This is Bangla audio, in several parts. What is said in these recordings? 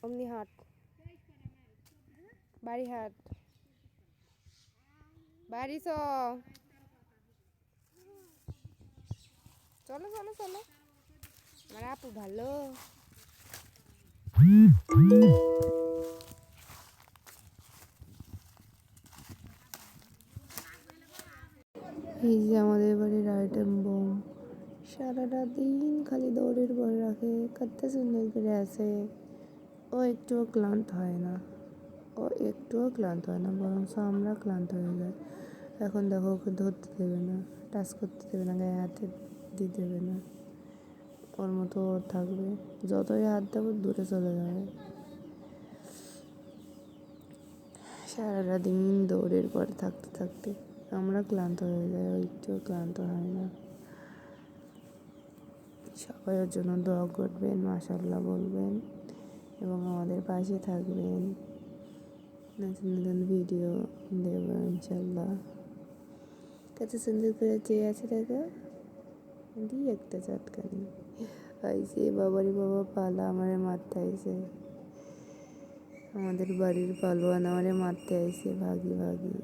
অমনি হাট, বাড়ি হাট, বাড়ি চলো চলো চলো। আমার আপু ভালো। এই যে আমাদের বাড়ির আইটেম বোম, সারাটা দিন খালি দৌড়ের পর রাখে, কত সুন্দর করে আছে। ও একটুও ক্লান্ত হয় না, বরং আমরা ক্লান্ত হয়ে যাই। এখন দেখো, ওকে ধরতে দেবে না, টাচ করতে দেবে না, গায়ে হাতে দিতে দেবে না। ওর মতো ওর থাকবে, যতই হাত দেবো দূরে চলে যাবে। সারাটা দিন দৌড়ের পর থাকতে থাকতে আমরা ক্লান্ত হয়ে যাই, ও একটুও ক্লান্ত হয় না। সবাই ওর জন্য দোয়া করবেন, মাশাআল্লাহ বলবেন এবং আমাদের পাশে থাকবেন। নতুন নতুন ভিডিও দেব ইনশাল্লাহ। কত সুন্দর করে চেয়ে আছে, দেখো দিই একটা চটকানি। আইসে বাবারি বাবা পালা আমারে মারতে আইসে, আমাদের বাড়ির পালোয়ান আমারে মারতে আইসে, ভাগি ভাগি।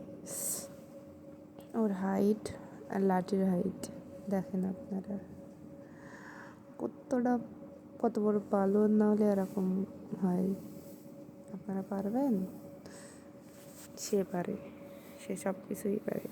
ওর হাইট আর লাঠির হাইট দেখেন আপনারা, কত বড় পালোয়ান না হলে এরকম হয়। আপনারা পারবেন? সে পারে, সে সব কিছুই পারে।